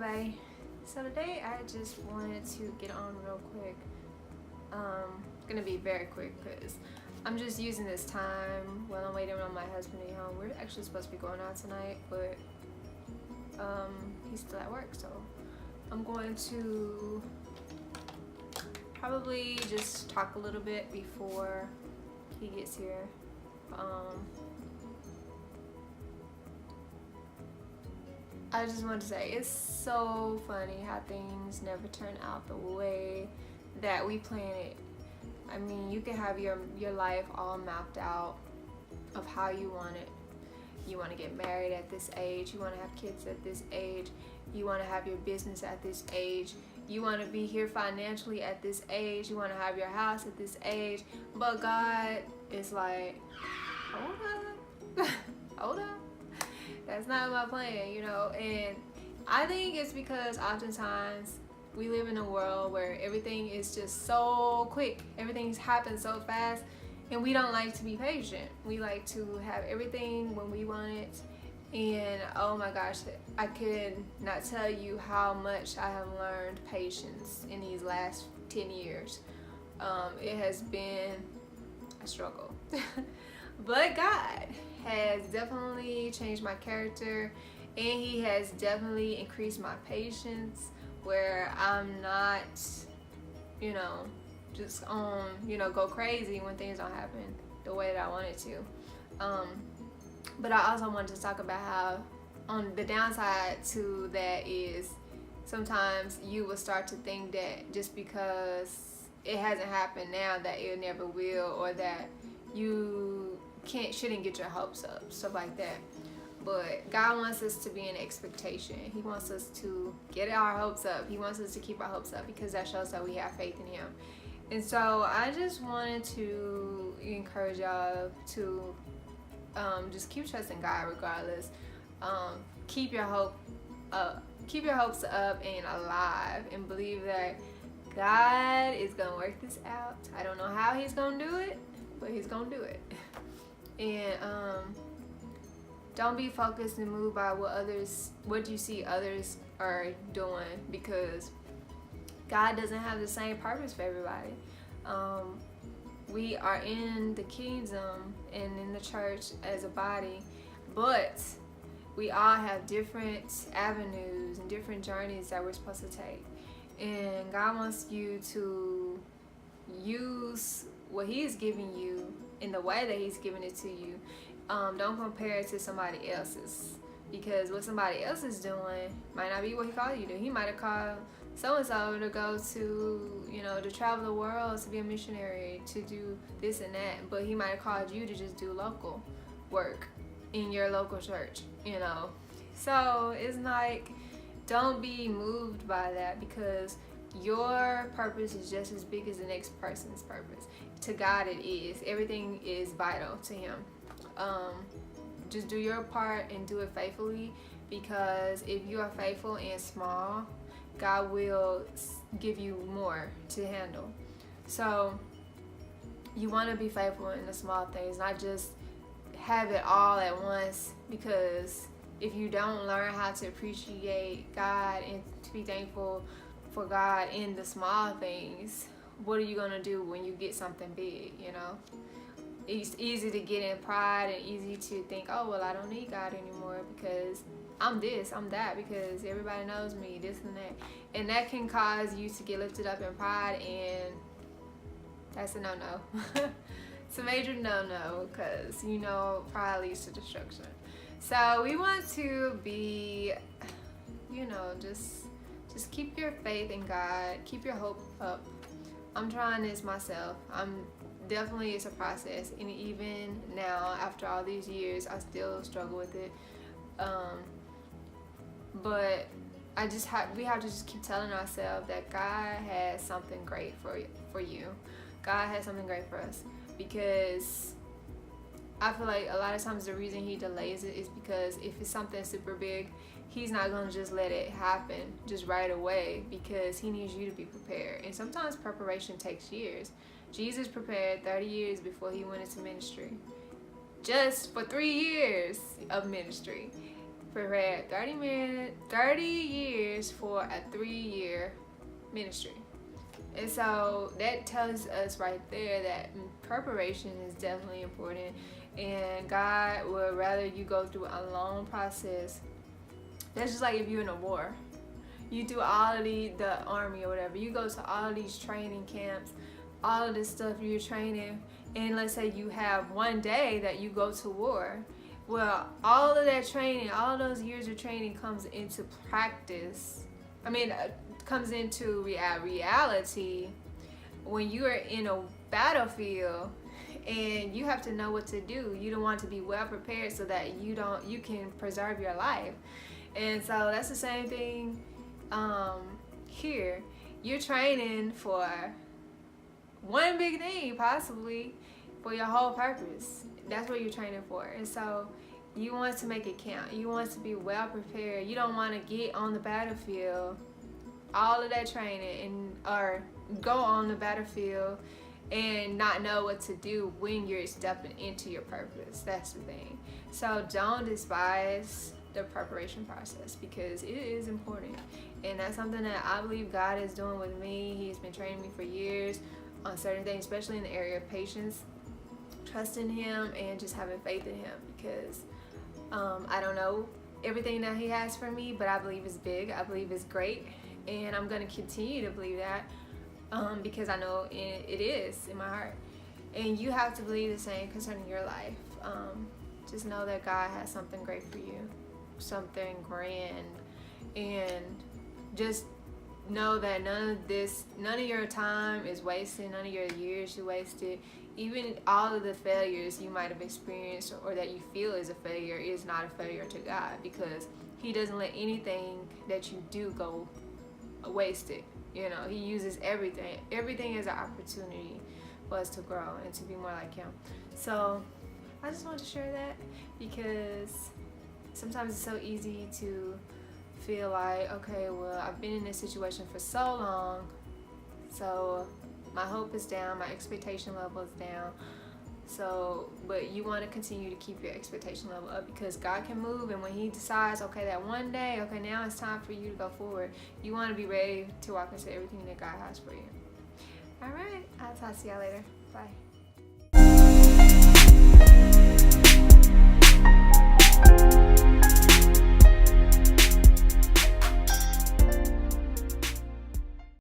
everybody. So today I just wanted to get on real quick. Gonna be very quick because I'm just using this time while I'm waiting on my husband to get home. We're actually supposed to be going out tonight, but he's still at work, so I'm going to probably just talk a little bit before he gets here. I just want to say it's so funny how things never turn out the way that we plan it. I mean, you can have your life all mapped out of how you want it. You want to get married at this age, you want to have kids at this age, you want to have your business at this age, you want to be here financially at this age, you want to have your house at this age, but God is like, hold up, hold up. That's not my plan, you know. And I think it's because oftentimes we live in a world where everything is just so quick, everything's happened so fast, and we don't like to be patient. We like to have everything when we want it. And oh my gosh, I could not tell you how much I have learned patience in these last 10 years. It has been a struggle. But God has definitely changed my character, and he has definitely increased my patience, where I'm not, just go crazy when things don't happen the way that I want it to. But I also wanted to talk about how on the downside to that is sometimes you will start to think that just because it hasn't happened now that it never will, or that you shouldn't get your hopes up, stuff like that. But God wants us to be in expectation. He wants us to get our hopes up. He wants us to keep our hopes up because that shows that we have faith in him. And so I just wanted to encourage y'all to just keep trusting God regardless. Keep your hope up. Keep your hopes up and alive, and believe that God is gonna work this out. I don't know how he's gonna do it, but he's gonna do it. And don't be focused and moved by what you see others are doing, because God doesn't have the same purpose for everybody. We are in the kingdom and in the church as a body, but we all have different avenues and different journeys that we're supposed to take. And God wants you to use what he's giving you in the way that he's giving it to you. Don't compare it to somebody else's, because what somebody else is doing might not be what he called you to. He might have called so-and-so to go to, to travel the world, to be a missionary, to do this and that, but he might have called you to just do local work in your local church, So it's like, don't be moved by that, because your purpose is just as big as the next person's purpose. To God it is. Everything is vital to him. Just do your part and do it faithfully, because if you are faithful and small, God will give you more to handle. So you want to be faithful in the small things, not just have it all at once, because if you don't learn how to appreciate God and to be thankful for God in the small things, what are you going to do when you get something big, It's easy to get in pride and easy to think, oh, well, I don't need God anymore because I'm this, I'm that, because everybody knows me, this and that. And that can cause you to get lifted up in pride, and that's a no-no. It's a major no-no, because, pride leads to destruction. So we want to be, just keep your faith in God, keep your hope up. I'm trying this myself. Definitely, it's a process, and even now, after all these years, I still struggle with it. But we have to just keep telling ourselves that God has something great for you. God has something great for us, because I feel like a lot of times the reason he delays it is because if it's something super big, he's not going to just let it happen just right away, because he needs you to be prepared. And sometimes preparation takes years. Jesus prepared 30 years before he went into ministry, just for 3 years of ministry. prepared 30 years for a 3-year ministry. And so that tells us right there that preparation is definitely important, and God would rather you go through a long process. That's just like if you're in a war. You do all of the army or whatever. You go to all of these training camps, all of this stuff you're training, and let's say you have one day that you go to war. Well, all of that training, all of those years of training comes into practice. Comes into reality when you are in a battlefield and you have to know what to do. You don't want to be well prepared so that you can preserve your life. And so that's the same thing here. You're training for one big thing, possibly for your whole purpose. That's what you're training for. And so you want to make it count. You want to be well prepared. You don't want to get on the battlefield, all of that training, or go on the battlefield and not know what to do when you're stepping into your purpose. That's the thing. So don't despise the preparation process, because it is important, and that's something that I believe God is doing with me. He's been training me for years on certain things, especially in the area of patience, trusting Him, and just having faith in Him, because I don't know everything that He has for me, but I believe it's big, I believe it's great, and I'm going to continue to believe that because I know it is in my heart. And you have to believe the same concerning your life. Just know that God has something great for you, something grand, and just know that none of your time is wasted, none of your years you wasted. Even all of the failures you might have experienced or that you feel is a failure is not a failure to God, because He doesn't let anything that you do go wasted. You know, He uses everything as an opportunity for us to grow and to be more like Him. So I just wanted to share that, because sometimes it's so easy to feel like, okay, well, I've been in this situation for so long, so my hope is down, my expectation level is down. So, but you want to continue to keep your expectation level up, because God can move, and when He decides, okay, that one day, okay, now it's time for you to go forward, you want to be ready to walk into everything that God has for you. All right, I'll talk to y'all later. Bye.